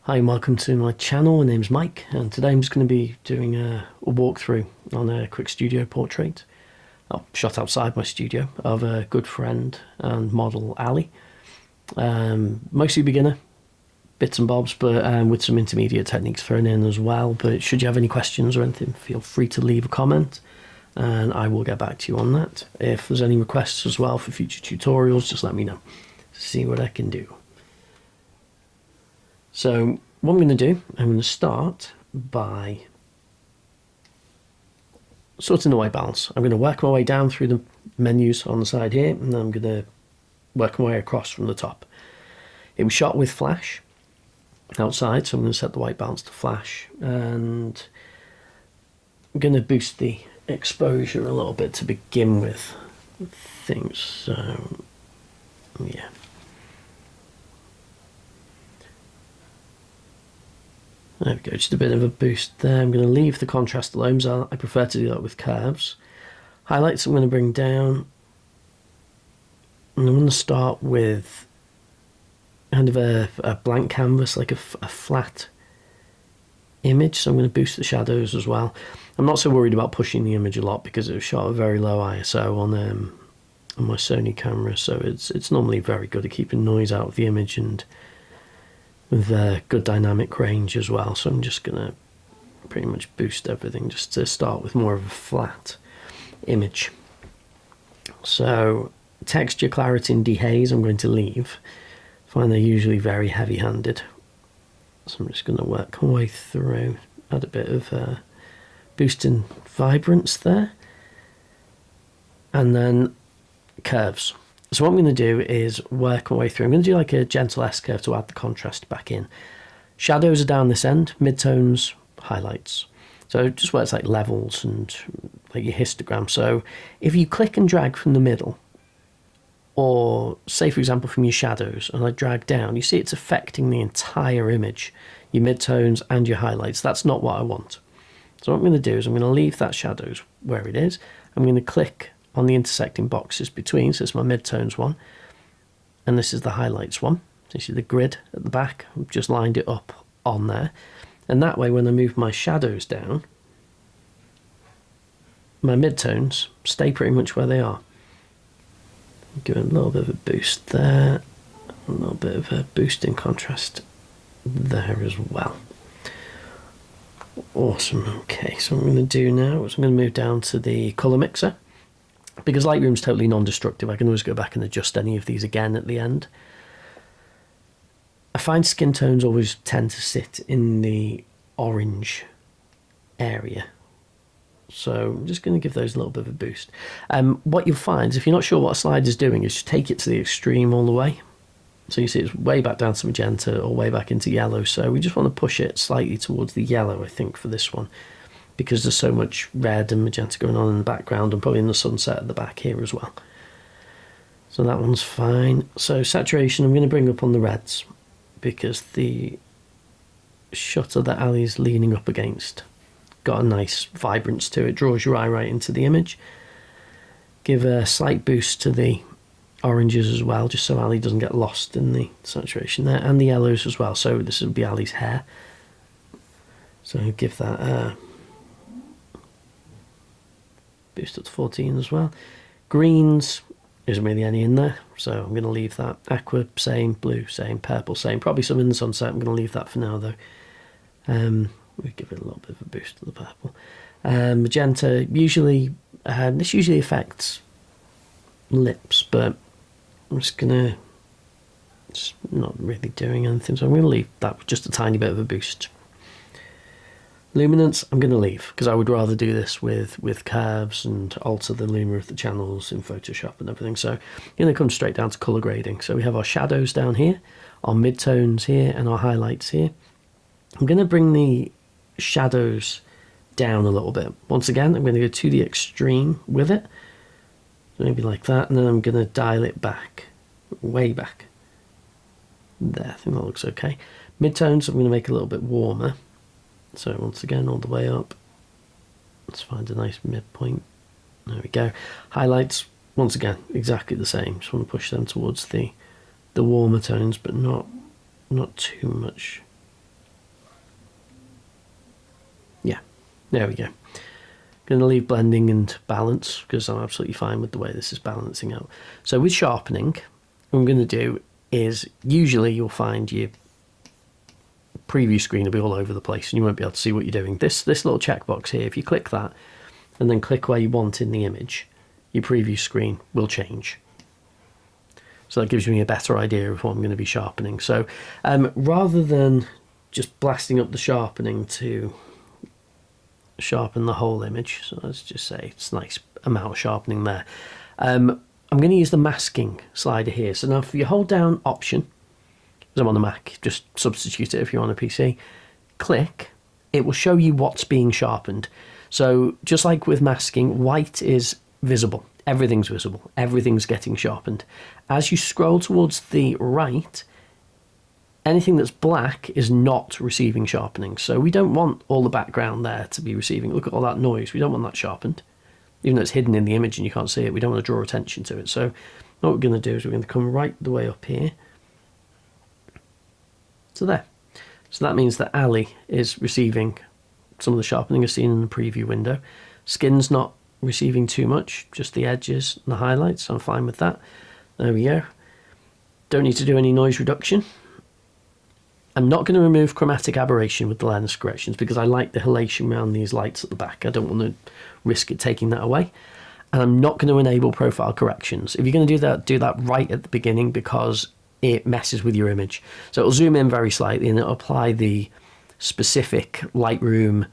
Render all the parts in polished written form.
Hi and welcome to my channel. My name's Mike and today I'm just going to be doing a walkthrough on a quick studio portrait shot outside my studio of a good friend and model Ali. Mostly beginner, bits and bobs, but with some intermediate techniques thrown in as well. But should you have any questions or anything, feel free to leave a comment and I will get back to you on that. If there's any requests as well for future tutorials, just let me know. See what I can do. So what I'm going to do, I'm going to start by sorting the white balance. I'm going to work my way down through the menus on the side here, and then I'm going to work my way across from the top. It was shot with flash outside, so I'm going to set the white balance to flash, and I'm going to boost the exposure a little bit to begin with things. So yeah. There we go, just a bit of a boost there. I'm going to leave the contrast alone, so I prefer to do that with curves. Highlights I'm going to bring down. And I'm going to start with kind of a blank canvas, like a flat image. So I'm going to boost the shadows as well. I'm not so worried about pushing the image a lot because it was shot at a very low ISO on my Sony camera. So it's normally very good at keeping noise out of the image and with good dynamic range as well. So I'm just going to pretty much boost everything just to start with more of a flat image. So texture, clarity and dehaze I'm going to leave. I find they're usually very heavy handed. So I'm just going to work my way through, add a bit of boost in vibrance there. And then curves. So what I'm going to do is work my way through. I'm going to do like a gentle S-curve to add the contrast back in. Shadows are down this end, midtones, highlights. So it just works like levels and like your histogram. So if you click and drag from the middle, or say for example from your shadows, and I drag down, you see it's affecting the entire image, your midtones and your highlights. That's not what I want. So what I'm going to do is I'm going to leave that shadows where it is. I'm going to click on the intersecting boxes between, so it's my midtones one, and this is the highlights one. So you see the grid at the back, I've just lined it up on there, and that way when I move my shadows down, my midtones stay pretty much where they are. Give it a little bit of a boost there, a little bit of a boost in contrast there as well. Awesome. Okay, so what I'm going to do now is I'm going to move down to the colour mixer. Because Lightroom's totally non-destructive, I can always go back and adjust any of these again at the end. I find skin tones always tend to sit in the orange area. So I'm just going to give those a little bit of a boost. What you'll find is if you're not sure what a slide is doing, is just take it to the extreme all the way. So you see it's way back down to magenta or way back into yellow. So we just want to push it slightly towards the yellow, I think, for this one, because there's so much red and magenta going on in the background and probably in the sunset at the back here as well. So that one's fine. So saturation I'm going to bring up on the reds because the shutter that Ali's leaning up against got a nice vibrance to it, draws your eye right into the image. Give a slight boost to the oranges as well, just so Ali doesn't get lost in the saturation there, and the yellows as well. So this will be Ali's hair. So give that boost up to 14 as well. Greens, isn't really any in there, so I'm going to leave that. Aqua, same. Blue, same. Purple, same. Probably some in the sunset. I'm going to leave that for now, though. We give it a little bit of a boost to the purple. Magenta, usually, this usually affects lips, but I'm just going to, it's not really doing anything, so I'm going to leave that with just a tiny bit of a boost. Luminance, I'm going to leave because I would rather do this with curves and alter the luma of the channels in Photoshop and everything. So I'm going to come straight down to colour grading. So we have our shadows down here, our midtones here, and our highlights here. I'm going to bring the shadows down a little bit. Once again, I'm going to go to the extreme with it. Maybe like that, and then I'm going to dial it back, way back. There, I think that looks okay. Midtones, I'm going to make a little bit warmer. So once again, all the way up. Let's find a nice midpoint. There we go. Highlights, once again, exactly the same. Just want to push them towards the warmer tones, but not too much There we go. Going to leave blending and balance because I'm absolutely fine with the way this is balancing out. So with sharpening, what I'm going to do is, usually you'll find your preview screen will be all over the place and you won't be able to see what you're doing. This little checkbox here, if you click that and then click where you want in the image, your preview screen will change. So that gives me a better idea of what I'm going to be sharpening. So rather than just blasting up the sharpening to sharpen the whole image, so let's just say it's a nice amount of sharpening there, I'm going to use the masking slider here. So now if you hold down Option, because I'm on the Mac, just substitute it if you're on a PC, click, it will show you what's being sharpened. So just like with masking, white is visible, everything's visible, everything's getting sharpened. As you scroll towards the right, anything that's black is not receiving sharpening. So we don't want all the background there to be receiving. Look at all that noise, we don't want that sharpened. Even though it's hidden in the image and you can't see it, we don't want to draw attention to it. So what we're going to do is we're going to come right the way up here to there. So that means that Ali is receiving some of the sharpening as seen in the preview window. Skin's not receiving too much, just the edges and the highlights, so I'm fine with that. There we go. Don't need to do any noise reduction. I'm not going to remove chromatic aberration with the lens corrections because I like the halation around these lights at the back. I don't want to risk it taking that away. And I'm not going to enable profile corrections. If you're going to do that right at the beginning because it messes with your image. So it'll zoom in very slightly and it'll apply the specific Lightroom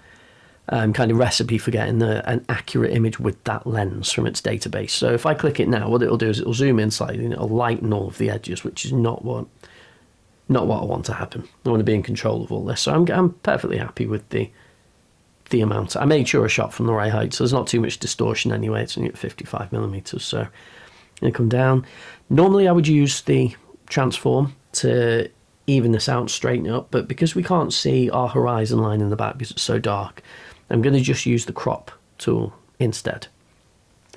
kind of recipe for getting an accurate image with that lens from its database. So if I click it now, what it'll do is it'll zoom in slightly and it'll lighten all of the edges, which is not what I want to happen. I want to be in control of all this. So I'm perfectly happy with the amount. I made sure I shot from the right height, so there's not too much distortion anyway. It's only at 55mm. So I'm going to come down. Normally I would use the transform to even this out, straighten it up, but because we can't see our horizon line in the back because it's so dark, I'm going to just use the crop tool instead.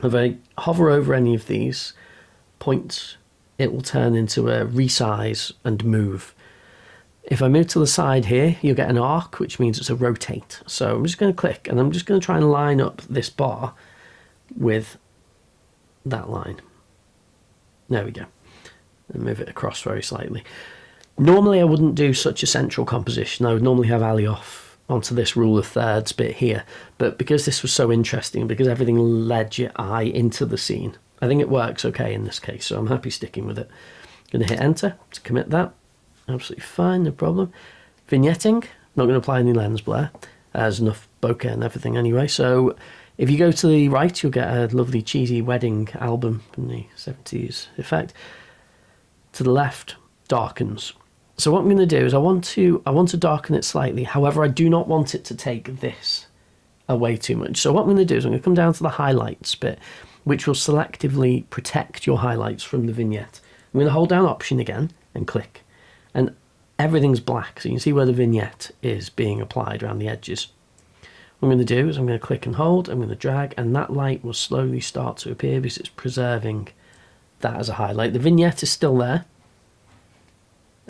If I hover over any of these points, it will turn into a resize and move. If I move to the side here, you'll get an arc, which means it's a rotate. So I'm just going to click and I'm just going to try and line up this bar with that line. There we go. And move it across very slightly. Normally I wouldn't do such a central composition. I would normally have Ali off onto this rule of thirds bit here. But because this was so interesting, because everything led your eye into the scene, I think it works okay in this case. So I'm happy sticking with it. Going to hit enter to commit that. Absolutely fine, no problem. Vignetting, not going to apply any lens blur. There's enough bokeh and everything anyway. So if you go to the right, you'll get a lovely cheesy wedding album from the 70s effect. To the left, darkens. So what I'm going to do is I want to darken it slightly. However, I do not want it to take this away too much. So what I'm going to do is I'm going to come down to the highlights bit, which will selectively protect your highlights from the vignette. I'm going to hold down Option again and click. And everything's black, so you can see where the vignette is being applied around the edges. What I'm going to do is I'm going to click and hold, I'm going to drag, and that light will slowly start to appear because it's preserving that as a highlight. The vignette is still there,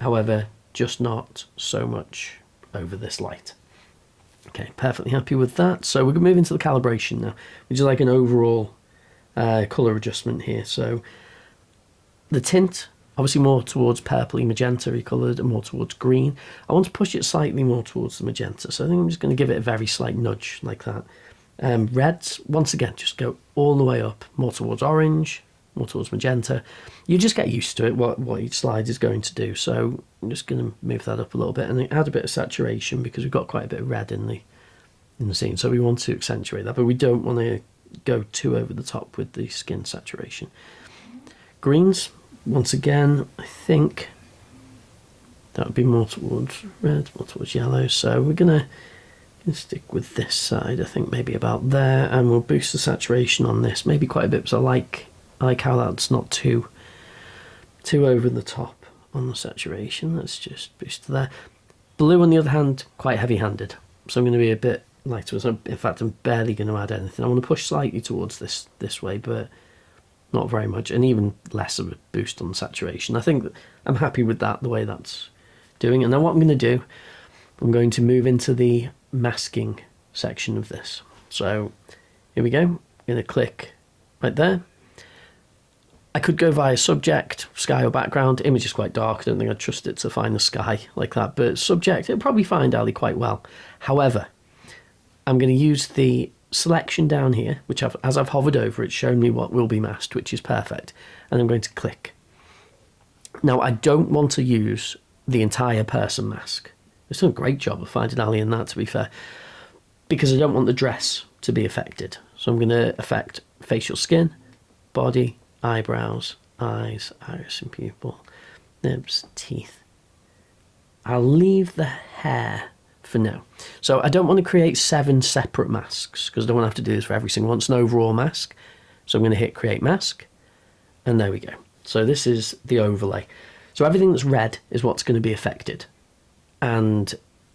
however, just not so much over this light. Okay, perfectly happy with that. So we're going to move into the calibration now, which is like an overall colour adjustment here. So the tint, obviously more towards purpley magenta coloured and more towards green. I want to push it slightly more towards the magenta, so I think I'm just going to give it a very slight nudge like that. Reds, once again, just go all the way up, more towards orange, more towards magenta. You just get used to it, what each slide is going to do. So I'm just going to move that up a little bit and then add a bit of saturation because we've got quite a bit of red in the scene. So we want to accentuate that, but we don't want to go too over the top with the skin saturation. Greens, once again, I think that would be more towards red, more towards yellow. So we're going to stick with this side, I think maybe about there, and we'll boost the saturation on this, maybe quite a bit, because I like how that's not too over the top on the saturation. Let's just boost to there. Blue, on the other hand, quite heavy-handed, so I'm going to be a bit lighter. So in fact, I'm barely going to add anything. I want to push slightly towards this way, but not very much, and even less of a boost on the saturation. I think that I'm happy with that, the way that's doing. And now what I'm going to do, I'm going to move into the masking section of this. So here we go. I'm going to click right there. I could go via subject, sky or background. Image is quite dark. I don't think I'd trust it to find the sky like that. But subject, it'll probably find Ali quite well. However, I'm going to use the selection down here, which as I've hovered over, it's shown me what will be masked, which is perfect. And I'm going to click. Now, I don't want to use the entire person mask. It's done a great job of finding Ali in that, to be fair, because I don't want the dress to be affected. So I'm going to affect facial skin, body, eyebrows, eyes, iris and pupil, nibs, teeth. I'll leave the hair for now. So I don't want to create 7 separate masks because I don't want to have to do this for every single one. It's an overall mask. So I'm going to hit create mask, and there we go. So this is the overlay. So everything that's red is what's going to be affected, and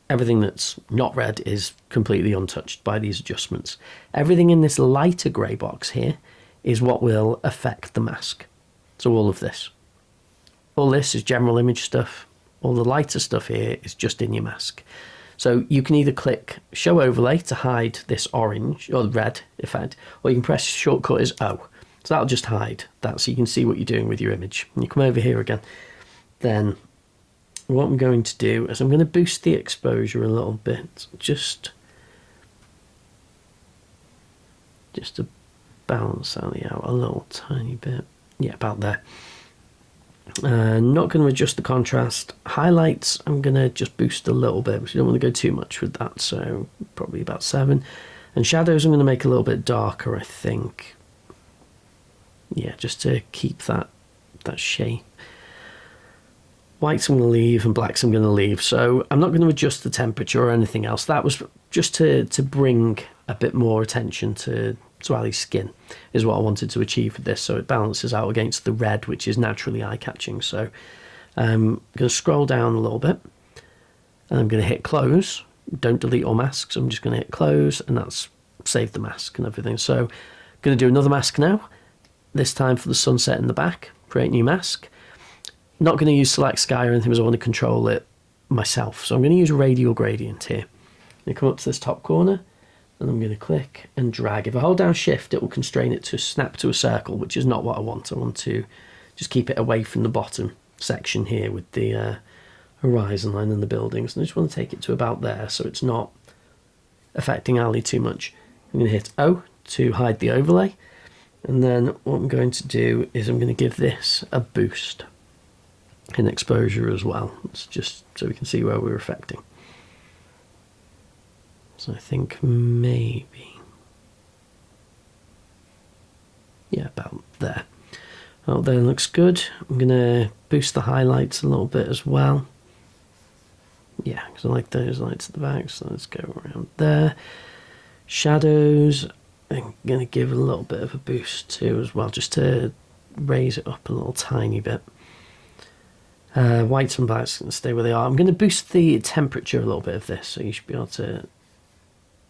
everything that's not red is completely untouched by these adjustments. Everything in this lighter grey box here is what will affect the mask. So all of this. All this is general image stuff. All the lighter stuff here is just in your mask. So you can either click show overlay to hide this orange or red effect, or you can press shortcut as O. So that'll just hide that so you can see what you're doing with your image. And you come over here again. Then what I'm going to do is I'm going to boost the exposure a little bit, just to balance Ali out a little tiny bit. Yeah, about there. Not going to adjust the contrast. Highlights, I'm going to just boost a little bit because you don't want to go too much with that, so probably about 7. And shadows I'm going to make a little bit darker, I think. Yeah, just to keep that shape. Whites I'm going to leave and blacks I'm going to leave. So I'm not going to adjust the temperature or anything else. That was just to bring a bit more attention to Ali's skin is what I wanted to achieve with this. So it balances out against the red, which is naturally eye-catching. So I'm going to scroll down a little bit and I'm going to hit close. Don't delete all masks. I'm just going to hit close, and that's saved the mask and everything. So I'm going to do another mask now. This time for the sunset in the back, create new mask. Not going to use select sky or anything because I want to control it myself. So I'm going to use radial gradient here. You come up to this top corner and I'm going to click and drag. If I hold down shift, it will constrain it to snap to a circle, which is not what I want. I want to just keep it away from the bottom section here with the horizon line and the buildings. And I just want to take it to about there so it's not affecting Ali too much. I'm going to hit O to hide the overlay. And then what I'm going to do is I'm going to give this a boost in exposure as well. It's just so we can see where we're affecting. So I think maybe, yeah, about there. Oh, there looks good. I'm going to boost the highlights a little bit as well. Yeah, because I like those lights at the back, so let's go around there. Shadows, I'm going to give a little bit of a boost too as well, just to raise it up a little tiny bit. Whites and blacks can stay where they are. I'm going to boost the temperature a little bit of this, so you should be able to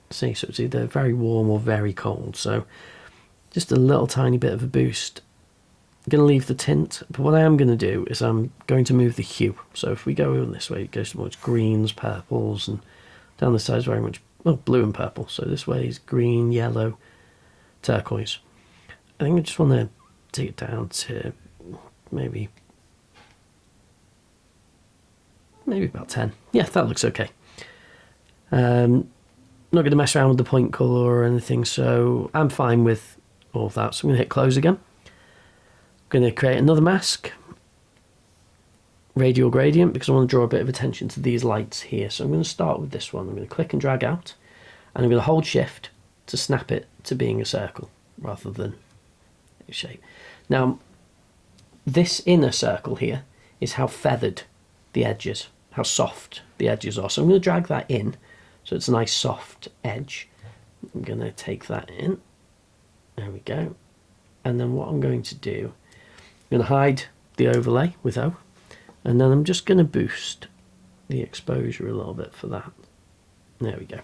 see. So it's either very warm or very cold. So just a little tiny bit of a boost. I'm going to leave the tint, but what I am going to do is I'm going to move the hue. So if we go on this way, it goes towards greens, purples, and down this side is very much blue and purple. So this way is green, yellow, turquoise. I think I just want to take it down to maybe about 10. Yeah, that looks okay. Not going to mess around with the point colour or anything, so I'm fine with all of that. So I'm going to hit close again. I'm going to create another mask, radial gradient, because I want to draw a bit of attention to these lights here. So I'm going to start with this one. I'm going to click and drag out, and I'm going to hold shift to snap it to being a circle rather than a shape. Now, this inner circle here is how feathered the edges, how soft the edges are. So I'm going to drag that in so it's a nice soft edge. I'm going to take that in. There we go. And then what I'm going to do, I'm going to hide the overlay with O, and then I'm just going to boost the exposure a little bit for that. There we go.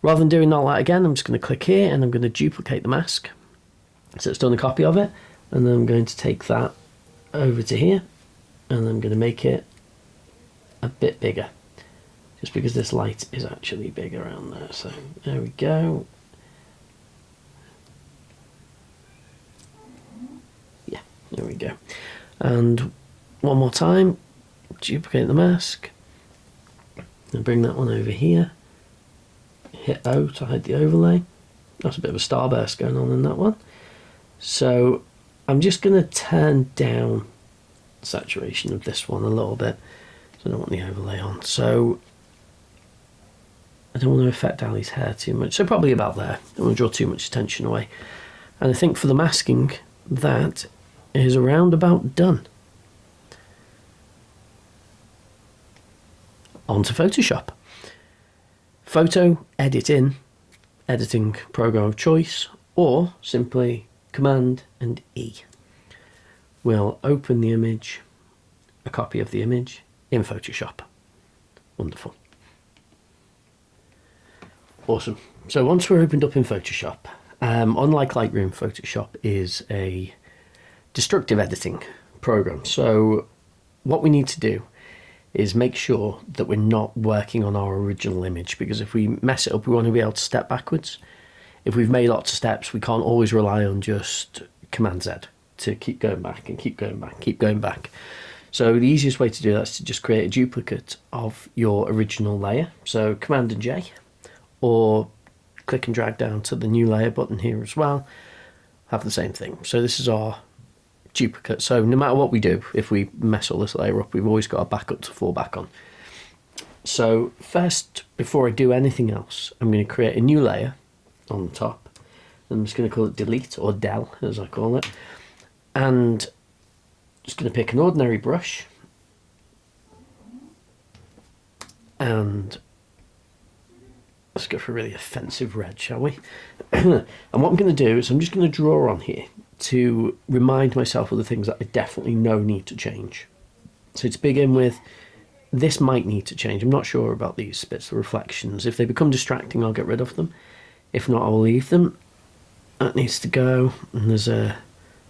Rather than doing all that again, I'm just going to click here and I'm going to duplicate the mask. So it's done a copy of it, and then I'm going to take that over to here and I'm going to make it a bit bigger, just because this light is actually big around there. So there we go. Yeah, there we go. And one more time, duplicate the mask, and bring that one over here. Hit O to hide the overlay. That's a bit of a starburst going on in that one. So I'm just going to turn down saturation of this one a little bit. So I don't want the overlay on. So I don't want to affect Ali's hair too much. So probably about there. I don't want to draw too much attention away. And I think for the masking, that is around about done. On to Photoshop. Photo edit in, editing program of choice, or simply Command and E. We'll open the image, a copy of the image, in Photoshop. Wonderful. Awesome. So once we're opened up in Photoshop, unlike Lightroom, Photoshop is a destructive editing program. So what we need to do is make sure that we're not working on our original image, because if we mess it up, we want to be able to step backwards. If we've made lots of steps, we can't always rely on just Command Z to keep going back and keep going back, keep going back. So the easiest way to do that is to just create a duplicate of your original layer. So Command and J, or click and drag down to the new layer button here as well, have the same thing. So this is our duplicate. So no matter what we do, if we mess all this layer up, we've always got a backup to fall back on. So first, before I do anything else, I'm going to create a new layer on the top. I'm just going to call it delete, or del as I call it, and just going to pick an ordinary brush, and let's go for a really offensive red, shall we? And what I'm going to do is I'm just going to draw on here to remind myself of the things that I definitely know need to change. So to begin with, this might need to change. I'm not sure about these bits, the reflections. If they become distracting, I'll get rid of them. If not, I'll leave them. That needs to go. And there's a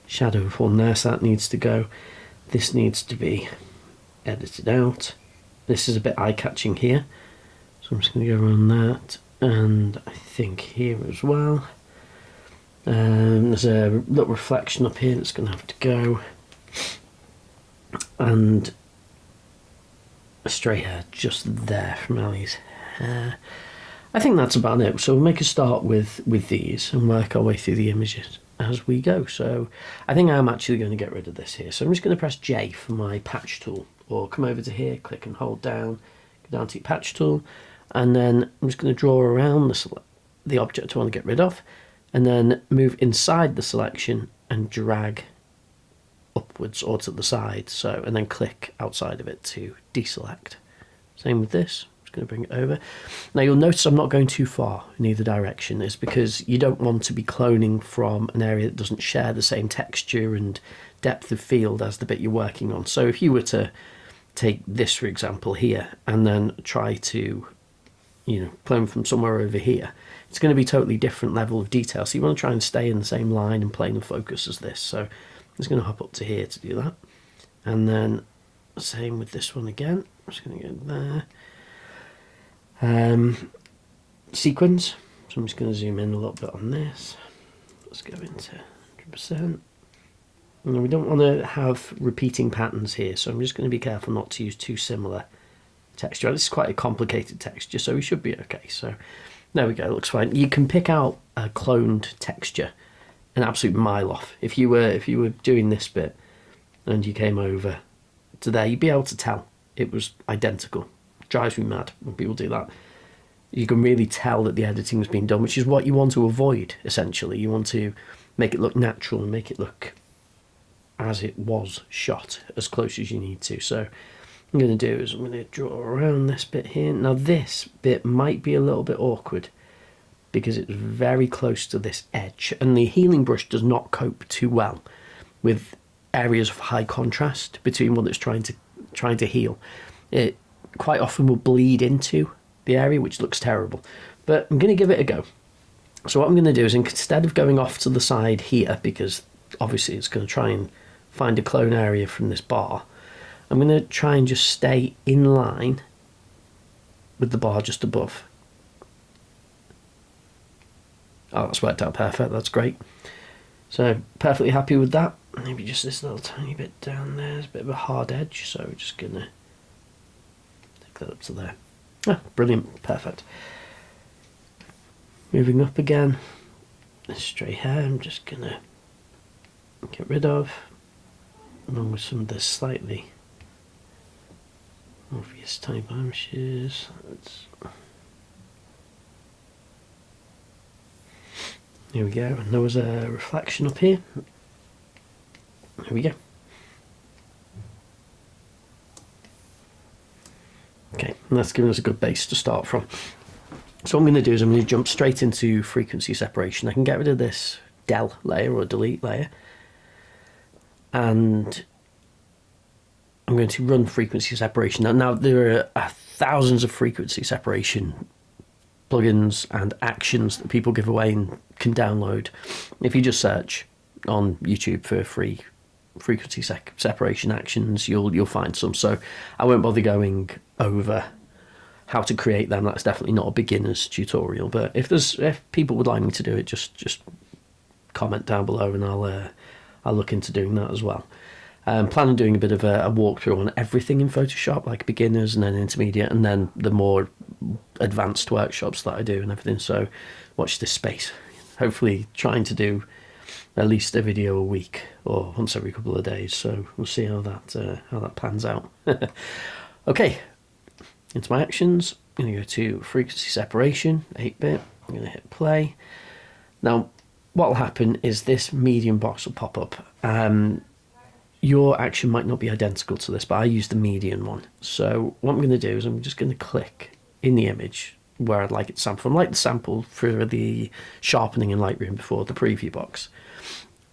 shadow of one there, so that needs to go. This needs to be edited out. This is a bit eye-catching here, so I'm just going to go around that. And I think here as well. There's a little reflection up here that's going to have to go, and a stray hair just there from Ali's hair. I think that's about it. So we'll make a start with these and work our way through the images as we go. So I think I'm actually going to get rid of this here. So I'm just going to press J for my patch tool, or come over to here, click and hold down, go down to your patch tool, and then I'm just going to draw around the object I want to get rid of, and then move inside the selection and drag upwards or to the side. So, and then click outside of it to deselect. Same with this. I'm just going to bring it over. Now you'll notice I'm not going too far in either direction. It's because you don't want to be cloning from an area that doesn't share the same texture and depth of field as the bit you're working on. So if you were to take this, for example, here, and then try to, clone from somewhere over here, it's going to be totally different level of detail. So you want to try and stay in the same line and plane of focus as this. So I'm just going to hop up to here to do that. And then same with this one again. I'm just going to go there. Sequence. So I'm just going to zoom in a little bit on this. Let's go into 100%. And we don't want to have repeating patterns here, so I'm just going to be careful not to use too similar texture. This is quite a complicated texture, so we should be okay. So there we go, it looks fine. You can pick out a cloned texture an absolute mile off. If you were doing this bit and you came over to there, you'd be able to tell it was identical. It drives me mad when people do that. You can really tell that the editing's been done, which is what you want to avoid, essentially. You want to make it look natural and make it look as it was shot, as close as you need to. So what I'm going to do is I'm going to draw around this bit here. Now this bit might be a little bit awkward because it's very close to this edge, and the healing brush does not cope too well with areas of high contrast between what it's trying to heal. It quite often will bleed into the area, which looks terrible, but I'm going to give it a go. So what I'm going to do is, instead of going off to the side here, because obviously it's going to try and find a clone area from this bar, I'm going to try and just stay in line with the bar just above. Oh, that's worked out perfect, that's great. So perfectly happy with that. Maybe just this little tiny bit down there, it's a bit of a hard edge, so we're just gonna take that up to there. Ah, brilliant, perfect. Moving up again, this stray hair I'm just gonna get rid of, along with some of the slightly obvious tiny blemishes. Here we go, and there was a reflection up here. There we go. Okay, and that's given us a good base to start from. So what I'm going to do is I'm going to jump straight into frequency separation. I can get rid of this del layer or delete layer, and I'm going to run frequency separation. Now there are thousands of frequency separation plugins and actions that people give away and can download. If you just search on YouTube for free frequency separation actions, you'll find some. So I won't bother going over how to create them. That's definitely not a beginner's tutorial. But if people would like me to do it, just comment down below, and I'll look into doing that as well. Plan on doing a bit of a walkthrough on everything in Photoshop, like beginners and then intermediate, and then the more advanced workshops that I do and everything. So watch this space. Hopefully trying to do at least a video a week or once every couple of days. So we'll see how that pans out. Okay, into my actions. I'm going to go to frequency separation, 8-bit. I'm going to hit play. Now, what will happen is this medium box will pop up. Your action might not be identical to this, but I use the median one. So what I'm going to do is I'm just going to click in the image where I'd like it sampled from, like the sample for the sharpening in Lightroom before the preview box.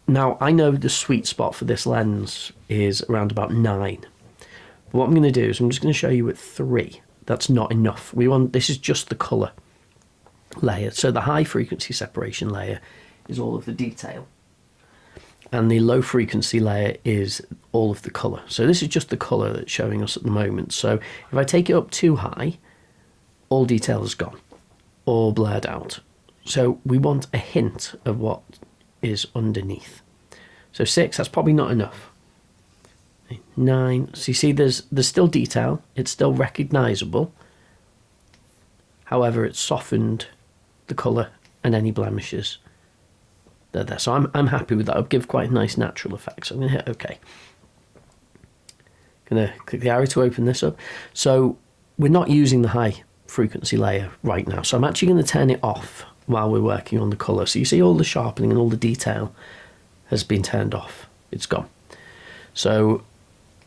Now, I know the sweet spot for this lens is around about 9. But what I'm going to do is I'm just going to show you at 3. That's not enough. This is just the colour layer. So the high frequency separation layer is all of the detail, and the low frequency layer is all of the colour. So this is just the colour that's showing us at the moment. So if I take it up too high, all detail is gone, all blurred out. So we want a hint of what is underneath. So 6, that's probably not enough. 9, so you see there's still detail, it's still recognisable. However, it's softened the colour and any blemishes. They're there. So I'm happy with that. It'll give quite a nice natural effect. So I'm going to hit OK. Going to click the arrow to open this up. So we're not using the high frequency layer right now. So I'm actually going to turn it off while we're working on the colour. So you see all the sharpening and all the detail has been turned off. It's gone. So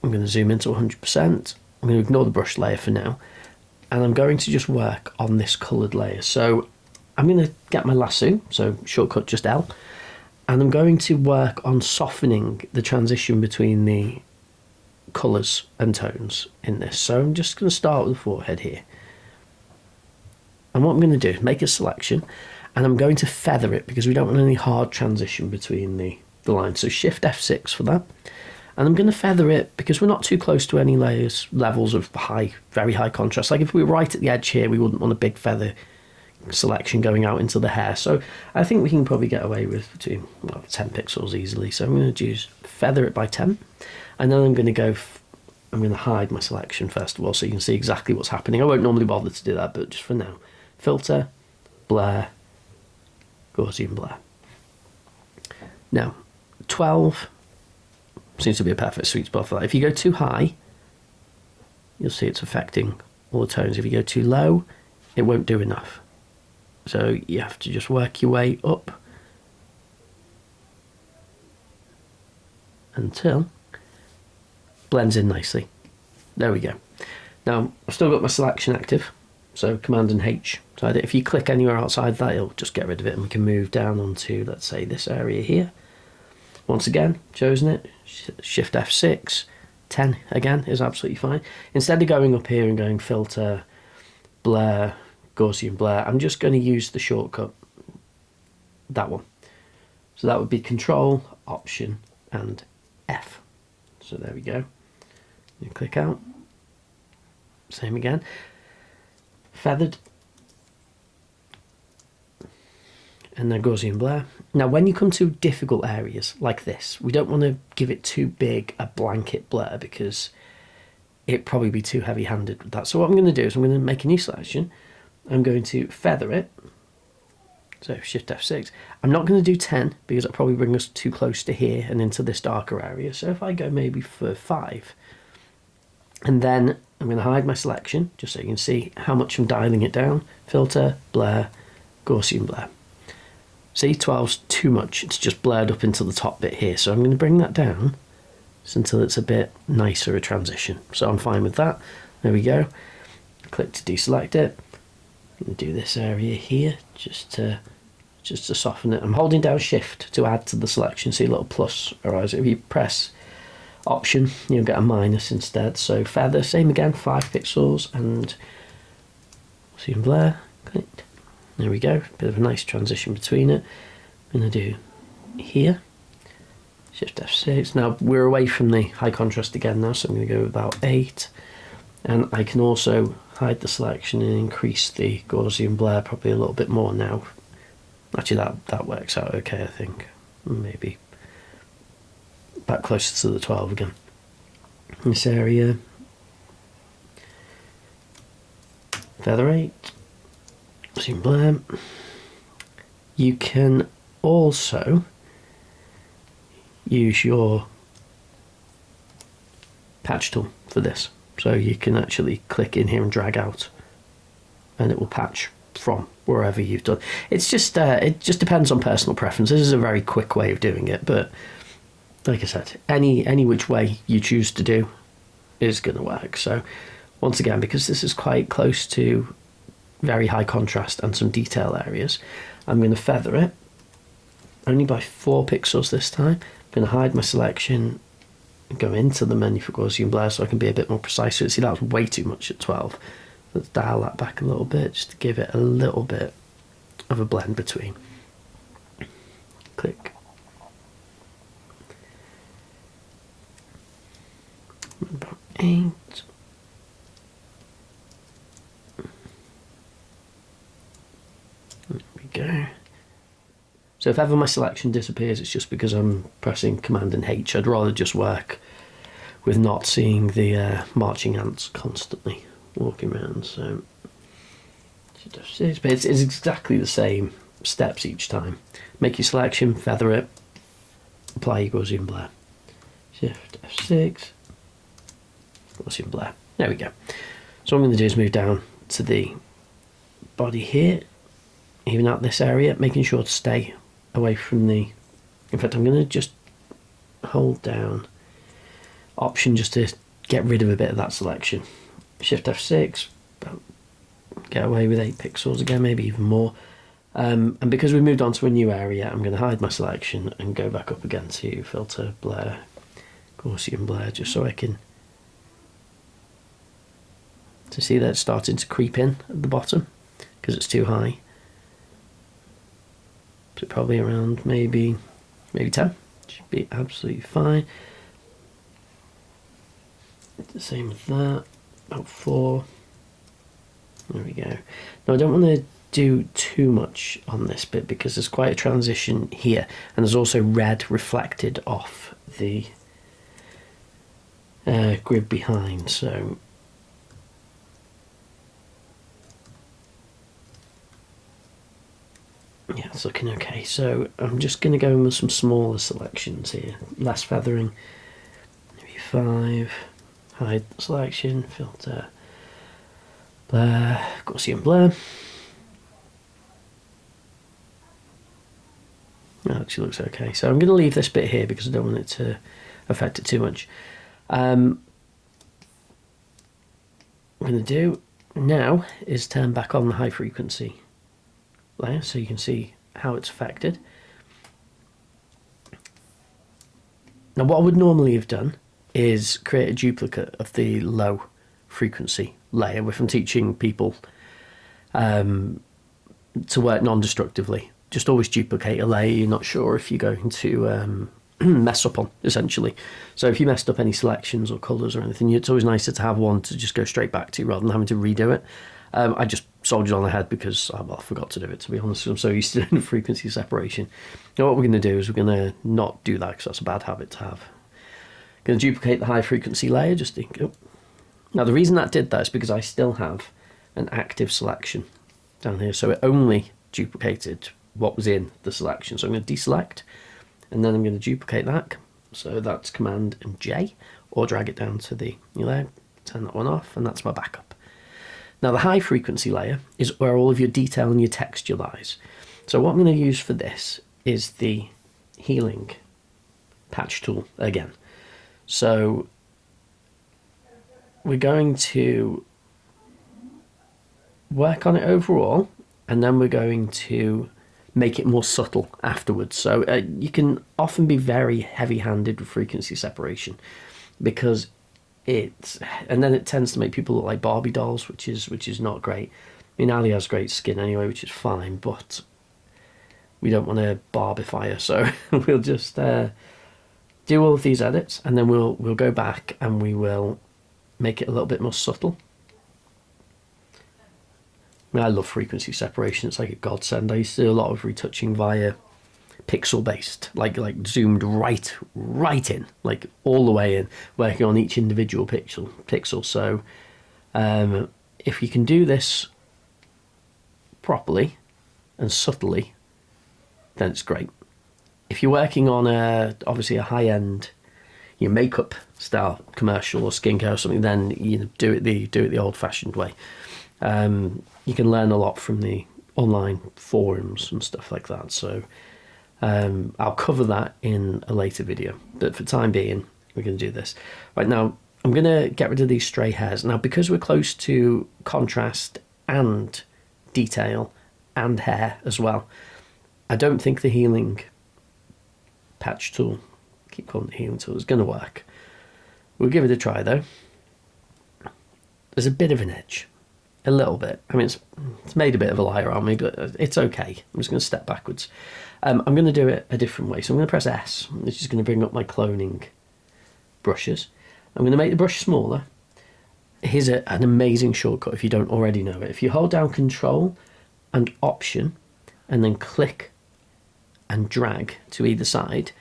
I'm going to zoom into 100%. I'm going to ignore the brush layer for now. And I'm going to just work on this coloured layer. So I'm going to get my lasso, so shortcut just L, and I'm going to work on softening the transition between the colours and tones in this. So I'm just going to start with the forehead here. And what I'm going to do is make a selection, and I'm going to feather it because we don't want any hard transition between the lines. So Shift F6 for that. And I'm going to feather it because we're not too close to any levels of very high contrast. Like if we were right at the edge here, we wouldn't want a big feather selection going out into the hair. So I think we can probably get away with between 10 pixels easily. So I'm going to choose feather it by 10, and then I'm going to hide my selection first of all so you can see exactly what's happening. I won't normally bother to do that, but just for now, filter, blur, Gaussian blur. Now 12 seems to be a perfect sweet spot for that. If you go too high, you'll see it's affecting all the tones. If you go too low, it won't do enough. So you have to just work your way up until it blends in nicely. There we go. Now I've still got my selection active, so Command and H. So if you click anywhere outside that, it'll just get rid of it, and we can move down onto, let's say, this area here. Once again, chosen it, Shift F6, 10 again is absolutely fine. Instead of going up here and going filter, blur, Gaussian blur, I'm just going to use the shortcut, that one. So that would be Control, Option, and F. So there we go. You click out. Same again. feathered, and then Gaussian blur. Now when you come to difficult areas like this, we don't want to give it too big a blanket blur because it'd probably be too heavy-handed with that. So what I'm going to do is I'm going to make a new selection. I'm going to feather it. So Shift F6. I'm not going to do 10 because that'll probably bring us too close to here and into this darker area. So if I go maybe for 5, and then I'm going to hide my selection just so you can see how much I'm dialing it down. Filter, blur, Gaussian blur. See, 12's too much. It's just blurred up into the top bit here. So I'm going to bring that down until it's a bit nicer a transition. So I'm fine with that. There we go. Click to deselect it. I'm going to do this area here just to soften it. I'm holding down Shift to add to the selection. See a little plus arise. If you press Option, you'll get a minus instead. So feather, same again, 5 pixels, and see blur. Click. There we go. Bit of a nice transition between it. I'm going to do here. Shift F6. Now we're away from the high contrast again now, so I'm going to go with about 8. And I can also hide the selection and increase the Gaussian blur probably a little bit more now. Actually, that works out okay, I think. Maybe back closer to the 12 again. This area. Feather 8. Gaussian blur. You can also use your patch tool for this. So you can actually click in here and drag out and it will patch from wherever you've done. It's just it just depends on personal preference. This is a very quick way of doing it, but like I said, any which way you choose to do is going to work. So once again, because this is quite close to very high contrast and some detail areas, I'm going to feather it only by 4 pixels this time. I'm going to hide my selection and go into the menu for Gaussian blur so I can be a bit more precise. So see, that's way too much at 12. Let's dial that back a little bit just to give it a little bit of a blend between. Click. About 8. There we go. So if ever my selection disappears, it's just because I'm pressing Command and H. I'd rather just work with not seeing the marching ants constantly walking around. So but it's exactly the same steps each time. Make your selection, feather it, apply your Gaussian blur. Shift F6, Gaussian blur. There we go. So what I'm going to do is move down to the body here, even out this area, making sure to stay away from the... In fact, I'm going to just hold down Option just to get rid of a bit of that selection. Shift F6, get away with 8 pixels again, maybe even more. And because we've moved on to a new area, I'm going to hide my selection and go back up again to Filter, Blur, Gaussian Blur, just so I can see that it's starting to creep in at the bottom because it's too high. So probably around maybe 10 should be absolutely fine. The same with that, about 4. There we go. Now I don't want to do too much on this bit because there's quite a transition here, and there's also red reflected off the grid behind, so yeah, it's looking okay. So I'm just going to go in with some smaller selections here, less feathering, maybe 5, hide selection, filter, blur, Gaussian blur. That actually looks okay. So I'm going to leave this bit here because I don't want it to affect it too much. What I'm going to do now is turn back on the high frequency layer so you can see how it's affected. Now what I would normally have done is create a duplicate of the low frequency layer if I'm teaching people to work non-destructively. Just always duplicate a layer you're not sure if you're going to mess up on, essentially. So if you messed up any selections or colours or anything, it's always nicer to have one to just go straight back to rather than having to redo it. I just soldiered on the head because well, I forgot to do it, to be honest. I'm so used to doing frequency separation. Now what we're going to do is we're going to not do that because that's a bad habit to have. Going to duplicate the high frequency layer, just think. Oh. Now the reason that did that is because I still have an active selection down here, so it only duplicated what was in the selection. So I'm going to deselect, and then I'm going to duplicate that. So that's Command and J, or drag it down to the layer, turn that one off, and that's my backup. Now the high frequency layer is where all of your detail and your texture lies. So what I'm going to use for this is the healing patch tool again. So we're going to work on it overall, and then we're going to make it more subtle afterwards. So you can often be very heavy-handed with frequency separation because and then it tends to make people look like Barbie dolls, which is not great. I mean, Ali has great skin anyway, which is fine, but we don't want to barbify her, so we'll just do all of these edits, and then we'll go back and we will make it a little bit more subtle. I mean, I love frequency separation. It's like a godsend. I used to do a lot of retouching via pixel based, like zoomed right in, like all the way in, working on each individual pixel. So if you can do this properly and subtly, then it's great. If you're working on obviously a high-end makeup style commercial or skincare or something, then do it the old-fashioned way. You can learn a lot from the online forums and stuff like that. So I'll cover that in a later video, but for time being, we're going to do this. Right now, I'm going to get rid of these stray hairs. Now, because we're close to contrast and detail and hair as well, I don't think the healing patch tool, keep calling it the healing tool, is going to work. We'll give it a try though. There's a bit of an edge, a little bit. I mean, it's made a bit of a liar on me, but it's okay. I'm just going to step backwards. I'm going to do it a different way. So I'm going to press S, which is going to bring up my cloning brushes. I'm going to make the brush smaller. Here's an amazing shortcut if you don't already know it. If you hold down Control and Option and then click and drag to either side,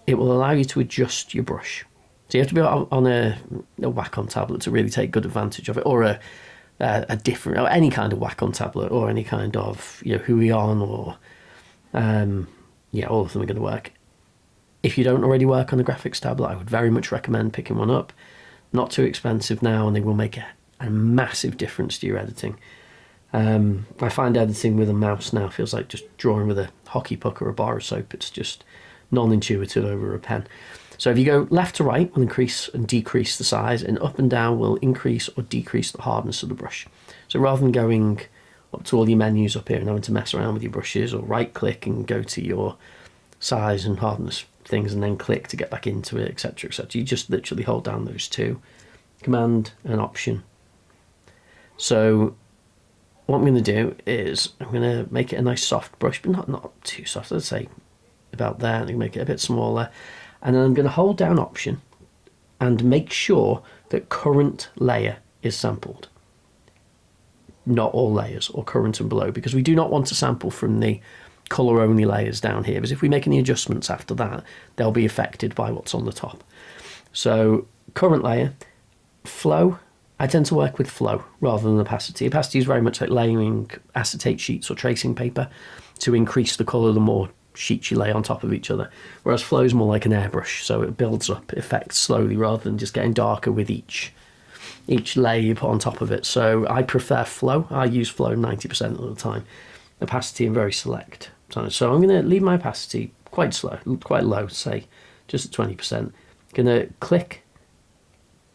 it will allow you to adjust your brush. So you have to be on a Wacom tablet to really take good advantage of it, or a different, or any kind of Wacom tablet, or any kind of Huion, or all of them are going to work. If you don't already work on a graphics tablet, I would very much recommend picking one up. Not too expensive now, and they will make a massive difference to your editing. I find editing with a mouse now feels like just drawing with a hockey puck or a bar of soap. It's just non-intuitive over a pen. So if you go left to right, will increase and decrease the size, and up and down will increase or decrease the hardness of the brush. So rather than going up to all your menus up here and having to mess around with your brushes, or right click and go to your size and hardness things and then click to get back into it, etc, etc, you just literally hold down those two, Command and Option. So what I'm going to do is I'm going to make it a nice soft brush, but not too soft. I'd say about there. I'm going to make it a bit smaller, and then I'm going to hold down Option and make sure that current layer is sampled, not all layers, or current and below, because we do not want to sample from the color only layers down here, because if we make any adjustments after that, they'll be affected by what's on the top. So current layer, flow, I tend to work with flow rather than opacity. Opacity is very much like layering acetate sheets or tracing paper to increase the colour the more sheets you lay on top of each other. Whereas flow is more like an airbrush, so it builds up effects slowly rather than just getting darker with each layer you put on top of it. So I prefer flow. I use flow 90% of the time. Opacity I'm very select. So I'm going to leave my opacity quite low, say just at 20%. Going to click,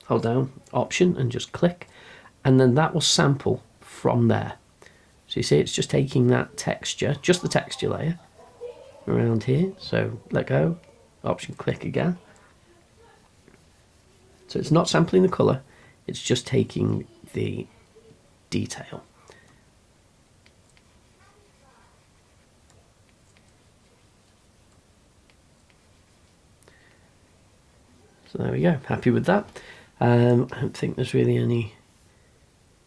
hold down Option and just click, and then that will sample from there. So you see it's just taking that texture, just the texture layer around here. So let go, Option, click again. So it's not sampling the colour, it's just taking the detail. So there we go, happy with that. I don't think there's really any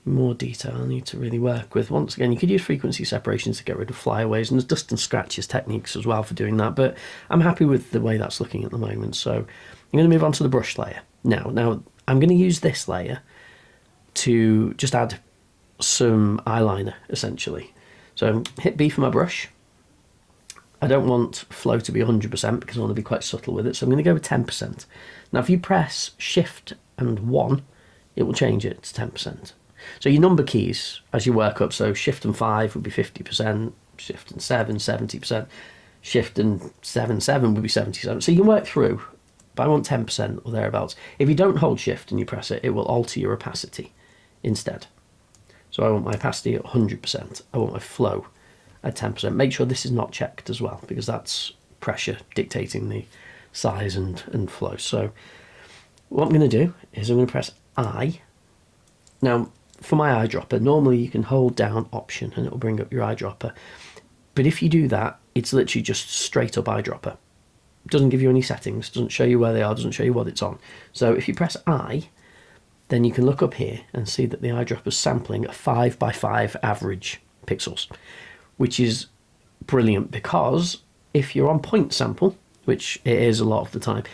more detail I need to really work with. Once again, you could use frequency separations to get rid of flyaways, and there's dust and scratches techniques as well for doing that, but I'm happy with the way that's looking at the moment. So I'm going to move on to the brush layer. Now I'm going to use this layer to just add some eyeliner, essentially. So hit B for my brush. I don't want flow to be 100% because I want to be quite subtle with it, so I'm going to go with 10%. Now if you press Shift and 1, it will change it to 10%. So your number keys as you work up, so Shift and 5 would be 50%, Shift and 7, 70%, Shift and 7 would be 77. So you can work through, but I want 10% or thereabouts. If you don't hold Shift and you press it, it will alter your opacity instead. So I want my opacity at 100%. I want my flow at 10%. Make sure this is not checked as well, because that's pressure dictating the size and flow. So what I'm going to do is I'm going to press I. Now, for my eyedropper, normally you can hold down Option and it will bring up your eyedropper. But if you do that, it's literally just straight up eyedropper. It doesn't give you any settings, doesn't show you where they are, doesn't show you what it's on. So if you press I, then you can look up here and see that the eyedropper is sampling at 5 by 5 average pixels, which is brilliant, because if you're on point sample, which it is a lot of the time,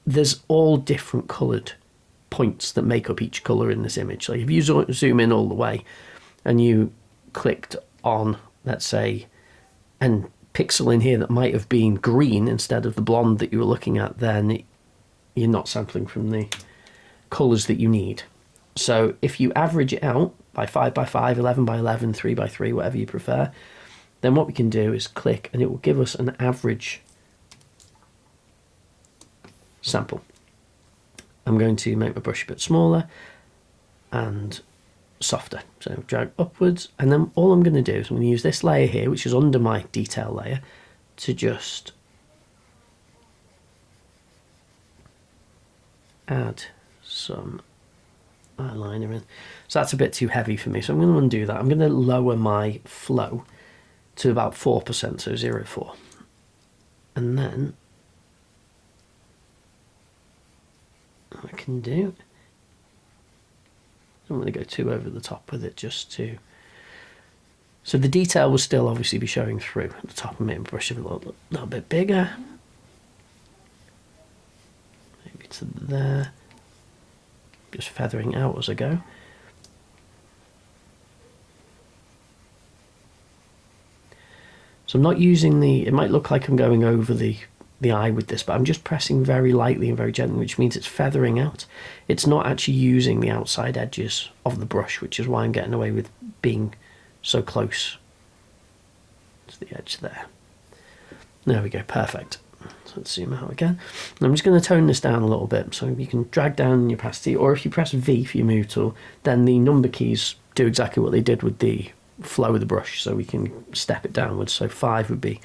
there's all different coloured points that make up each colour in this image. Like if you zoom in all the way and you clicked on, let's say, a pixel in here that might have been green instead of the blonde that you were looking at, then you're not sampling from the colours that you need. So if you average it out by 5 by 5, 11 by 11, 3 by 3, whatever you prefer, then what we can do is click and it will give us an average sample. I'm going to make my brush a bit smaller and softer. So drag upwards, and then all I'm going to do is I'm going to use this layer here, which is under my detail layer, to just add some eyeliner in. So that's a bit too heavy for me, so I'm going to undo that. I'm going to lower my flow to about 4%, so 0.4. And then what I can do, I'm going to go too over the top with it, just to, so the detail will still obviously be showing through at the top. And make my brush a little bit bigger, maybe to there, just feathering out as I go. So I'm not using it might look like I'm going over the eye with this, but I'm just pressing very lightly and very gently, which means it's feathering out. It's not actually using the outside edges of the brush, which is why I'm getting away with being so close to the edge there. There we go, perfect. So let's zoom out again. And I'm just going to tone this down a little bit, so you can drag down your opacity, or if you press V for your move tool, then the number keys do exactly what they did with the flow of the brush, so we can step it downwards. So 5 would be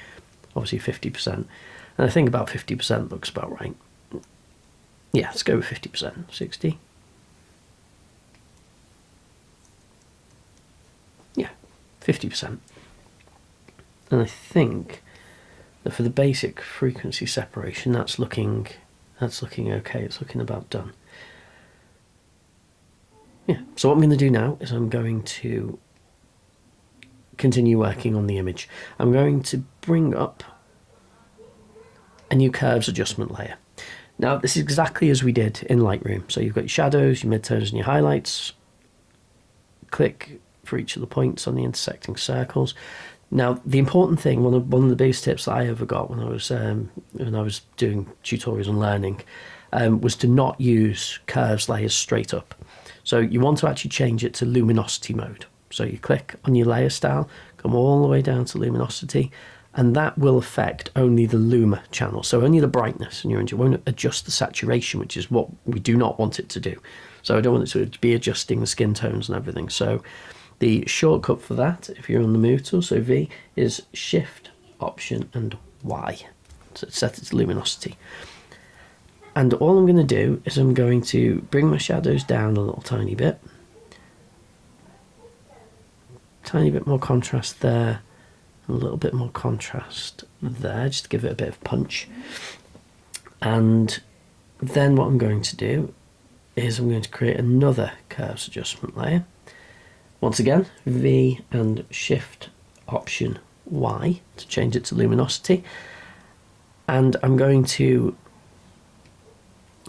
obviously 50%. And I think about 50% looks about right. Yeah, let's go with 50%. 60. Yeah, 50%. And I think that for the basic frequency separation, that's looking okay. It's looking about done. Yeah. So what I'm going to do now is I'm going to continue working on the image. I'm going to bring up a new curves adjustment layer. Now this is exactly as we did in Lightroom. So you've got your shadows, your midtones and your highlights. Click for each of the points on the intersecting circles. Now the important thing, one of the biggest tips that I ever got when I was doing tutorials and learning, was to not use curves layers straight up. So you want to actually change it to luminosity mode. So you click on your layer style, come all the way down to luminosity, and that will affect only the luma channel, so only the brightness in your image. It won't adjust the saturation, which is what we do not want it to do. So I don't want it to be adjusting the skin tones and everything. So the shortcut for that, if you're on the move tool, so V, is Shift, Option and Y. So set it to luminosity. And all I'm going to do is I'm going to bring my shadows down a little tiny bit. Tiny bit more contrast there. A little bit more contrast there, just to give it a bit of punch. And then what I'm going to do is I'm going to create another curves adjustment layer, Once again, V and Shift Option Y to change it to luminosity. And I'm going to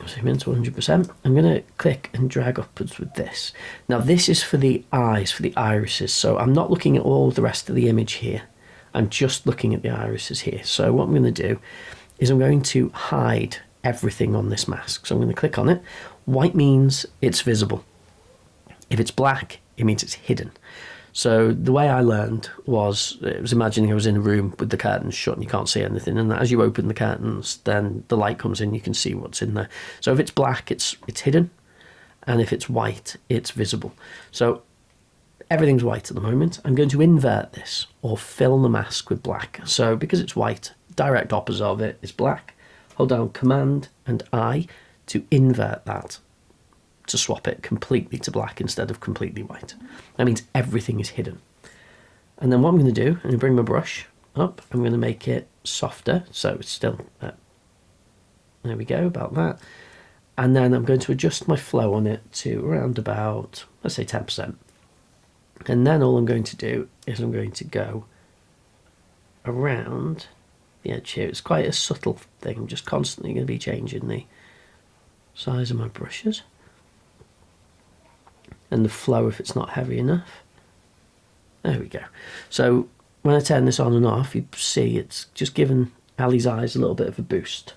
zoom in to 100%. I'm going to click and drag upwards with this. Now this is for the eyes, for the irises. So I'm not looking at all the rest of the image here. I'm just looking at the irises here. So what I'm going to do is I'm going to hide everything on this mask. So I'm going to click on it. White means it's visible. If it's black, it means it's hidden. So the way I learned was, it was imagining I was in a room with the curtains shut and you can't see anything, and as you open the curtains, then the light comes in, you can see what's in there. So if it's black, it's hidden, and if it's white, it's visible. So everything's white at the moment. I'm going to invert this, or fill the mask with black. So because it's white, direct opposite of it is black. Hold down Command and I to invert that, to swap it completely to black instead of completely white. That means everything is hidden. And then what I'm going to do, I'm going to bring my brush up. I'm going to make it softer, so it's still there we go, about that. And then I'm going to adjust my flow on it to around about, let's say 10%. And then all I'm going to do is I'm going to go around the edge here. It's quite a subtle thing. I'm just constantly going to be changing the size of my brushes and the flow if it's not heavy enough. There we go. So when I turn this on and off, you see it's just giving Ali's eyes a little bit of a boost.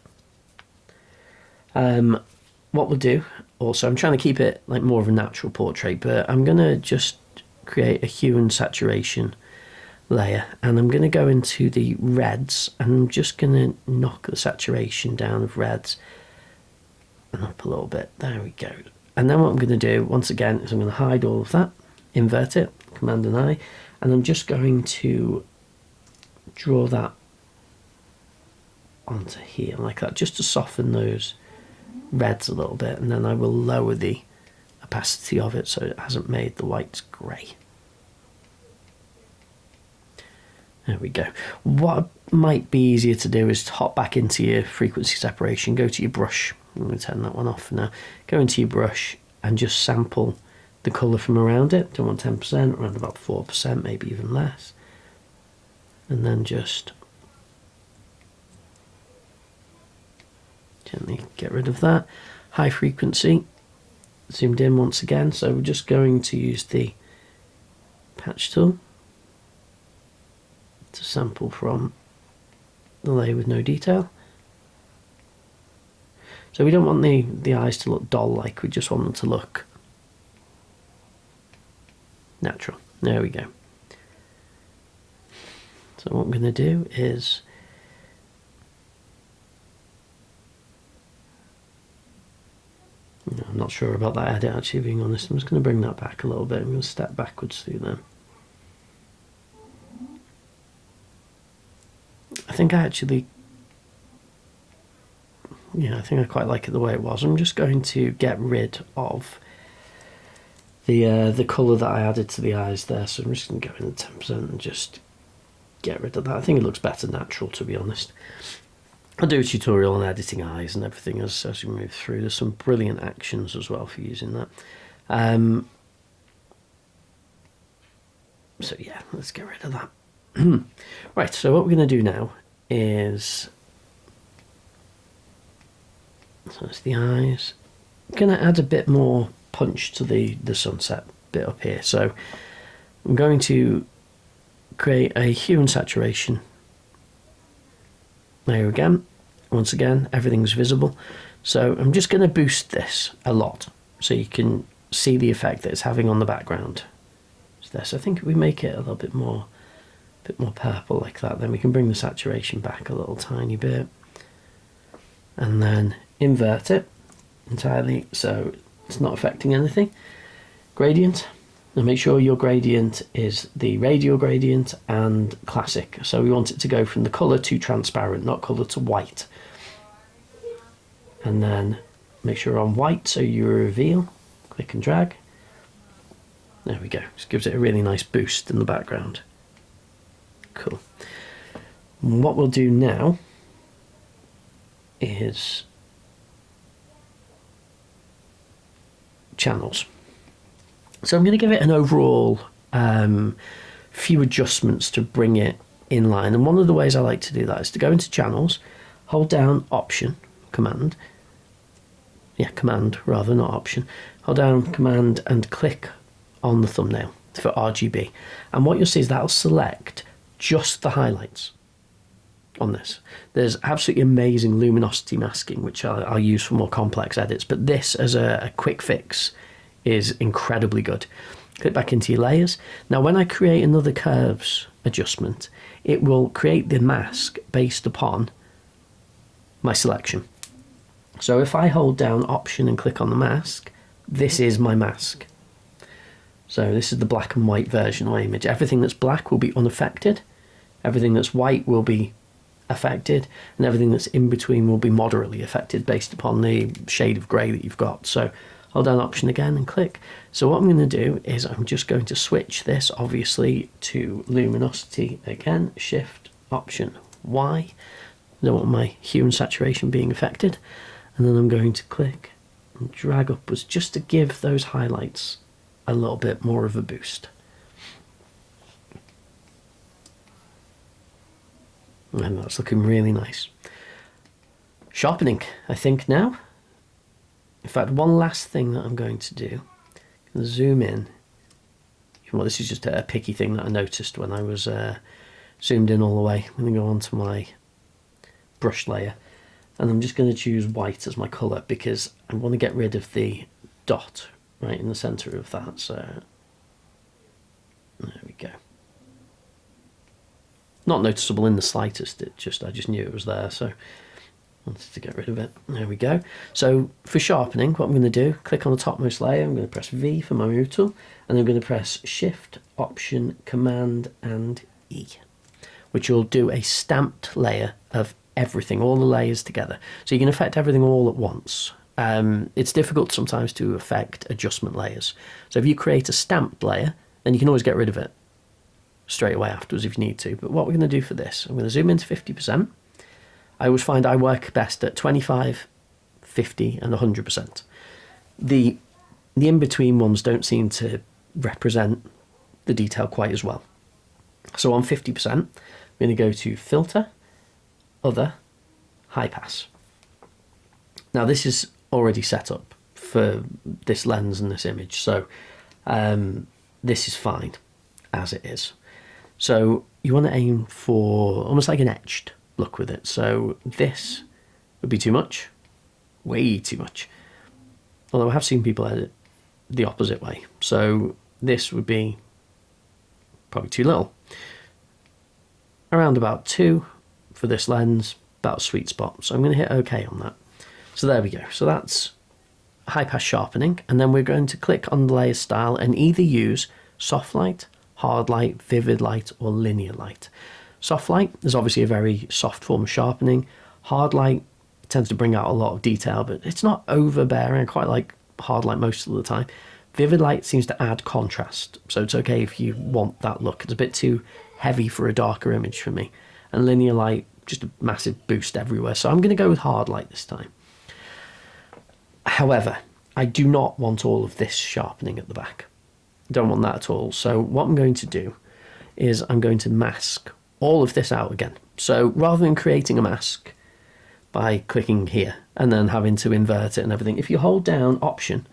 What we'll do also, I'm trying to keep it like more of a natural portrait, but I'm going to just create a hue and saturation layer, and I'm going to go into the reds, and I'm just going to knock the saturation down of reds and up a little bit. There we go. And then what I'm going to do, once again, is I'm going to hide all of that, invert it, Command and I, and I'm just going to draw that onto here like that, just to soften those reds a little bit, and then I will lower the opacity of it so it hasn't made the whites grey. There we go. What might be easier to do is to hop back into your frequency separation, go to your brush. I'm going to turn that one off for now. Go into your brush and just sample the colour from around it. Don't want 10%, around about 4%, maybe even less. And then just gently get rid of that. High frequency, zoomed in once again. So we're just going to use the patch tool to sample from the layer with no detail. So we don't want the eyes to look doll-like, we just want them to look natural. There we go. So what I'm going to do is I'm not sure about that edit actually, being honest. I'm just going to bring that back a little bit. I'm going to step backwards through them. I think I actually, I think I quite like it the way it was. I'm just going to get rid of the colour that I added to the eyes there. So I'm just going to go in at 10% and just get rid of that. I think it looks better natural, to be honest. I'll do a tutorial on editing eyes and everything as we move through. There's some brilliant actions as well for using that. So yeah, let's get rid of that. Right, so what we're going to do now is, so that's the eyes. I'm going to add a bit more punch to the sunset bit up here. So I'm going to create a hue and saturation layer again. Once again, everything's visible. So I'm just going to boost this a lot so you can see the effect that it's having on the background. So I think if we make it a little bit more purple like that, then we can bring the saturation back a little tiny bit and then invert it entirely so it's not affecting anything. Gradient, and make sure your gradient is the radial gradient and classic. So we want it to go from the colour to transparent, not colour to white. And then make sure on white so you reveal, click and drag. There we go, just gives it a really nice boost in the background. Cool. And what we'll do now is channels. So I'm going to give it an overall few adjustments to bring it in line. And one of the ways I like to do that is to go into channels, hold down Option, Command. Yeah, Command rather, not Option. Hold down Command and click on the thumbnail for RGB. And what you'll see is that'll select just the highlights on this. There's absolutely amazing luminosity masking, which I'll use for more complex edits, but this as a quick fix is incredibly good. Click back into your layers. Now when I create another curves adjustment, it will create the mask based upon my selection. So if I hold down Option and click on the mask, this is my mask. So this is the black and white version of my image. Everything that's black will be unaffected, everything that's white will be affected, and everything that's in between will be moderately affected based upon the shade of grey that you've got. So hold down Option again and click. So what I'm going to do is I'm just going to switch this obviously to luminosity again, Shift Option Y. I don't want my hue and saturation being affected. And then I'm going to click and drag upwards just to give those highlights a little bit more of a boost. And that's looking really nice. Sharpening, I think now. In fact, one last thing that I'm going to do, I'm going to zoom in. Well, this is just a picky thing that I noticed when I was zoomed in all the way. I'm going to go onto my brush layer, and I'm just going to choose white as my colour because I want to get rid of the dot right in the centre of that. So there we go. Not noticeable in the slightest, I just knew it was there, so I wanted to get rid of it. There we go. So for sharpening, what I'm going to do, click on the topmost layer, I'm going to press V for my move tool, and I'm going to press Shift, Option, Command and E, which will do a stamped layer of everything, all the layers together. So you can affect everything all at once. It's difficult sometimes to affect adjustment layers. So if you create a stamped layer, then you can always get rid of it straight away afterwards if you need to. But what we're going to do for this, I'm going to zoom into 50%. I always find I work best at 25, 50 and 100%. The in-between ones don't seem to represent the detail quite as well. So on 50%, I'm going to go to Filter, Other, High Pass. Now this is already set up for this lens and this image, so this is fine as it is. So you want to aim for almost like an etched look with it. So this would be too much, way too much. Although I have seen people edit the opposite way. So this would be probably too little. Around about 2 for this lens, about a sweet spot. So I'm going to hit OK on that. So there we go. So that's high pass sharpening. And then we're going to click on the layer style and either use soft light, hard light, vivid light or linear light. Soft light is obviously a very soft form of sharpening. Hard light tends to bring out a lot of detail, but it's not overbearing. I quite like hard light most of the time. Vivid light seems to add contrast, so it's okay if you want that look. It's a bit too heavy for a darker image for me. And linear light, just a massive boost everywhere. So I'm going to go with hard light this time. However, I do not want all of this sharpening at the back. Don't want that at all. So what I'm going to do is I'm going to mask all of this out again. So rather than creating a mask by clicking here and then having to invert it and everything, if you hold down Option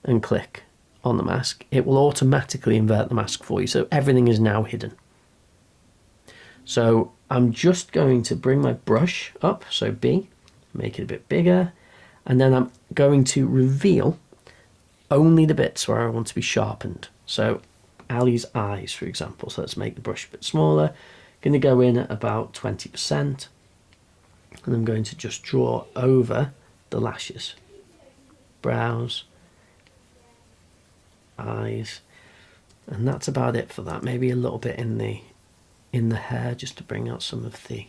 and click on the mask, it will automatically invert the mask for you. So everything is now hidden. So I'm just going to bring my brush up, so B, make it a bit bigger, and then I'm going to reveal only the bits where I want to be sharpened. So Ali's eyes, for example. So let's make the brush a bit smaller. Going to go in at about 20%, and I'm going to just draw over the lashes, brows, eyes, and that's about it for that. Maybe a little bit in the hair just to bring out some of the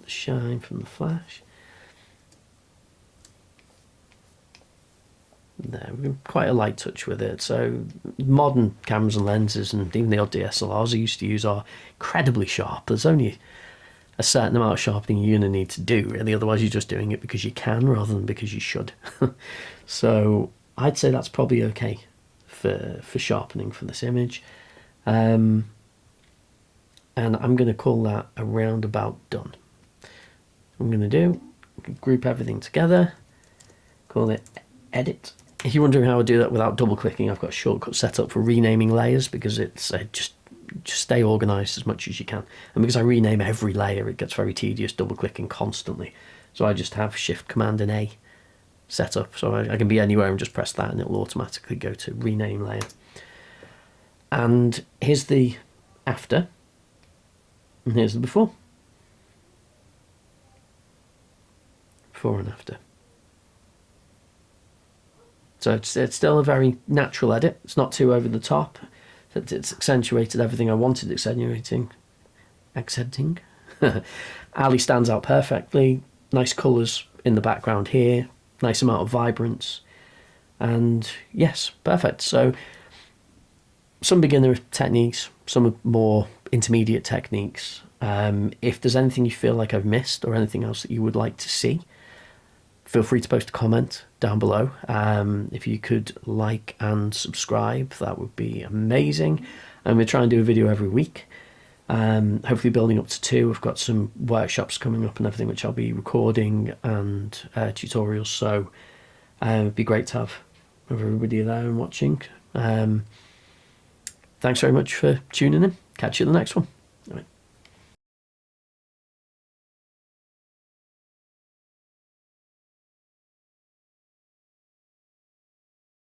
shine from the flash. There, we've got quite a light touch with it. So modern cameras and lenses and even the odd DSLRs I used to use are incredibly sharp. There's only a certain amount of sharpening you're going to need to do, really. Otherwise you're just doing it because you can rather than because you should. So I'd say that's probably okay for sharpening for this image. And I'm going to call that around about done. I'm going to do, group everything together, call it edit. If you're wondering how I do that without double clicking, I've got a shortcut set up for renaming layers, because it's just stay organized as much as you can. And because I rename every layer, it gets very tedious double clicking constantly. So I just have Shift Command and A set up, so I can be anywhere and just press that and it'll automatically go to rename layer. And here's the after. And here's the before. Before and after. So it's still a very natural edit. It's not too over the top. It's accentuated everything I wanted accentuating. Accenting. Ali stands out perfectly. Nice colours in the background here. Nice amount of vibrance. And yes, perfect. So some beginner techniques, some more intermediate techniques. If there's anything you feel like I've missed or anything else that you would like to see, feel free to post a comment down below. If you could like and subscribe, that would be amazing. And we'll try and do a video every week. Hopefully building up to 2. We've got some workshops coming up and everything, which I'll be recording, and tutorials. So it'd be great to have everybody there and watching. Thanks very much for tuning in. Catch you at the next one.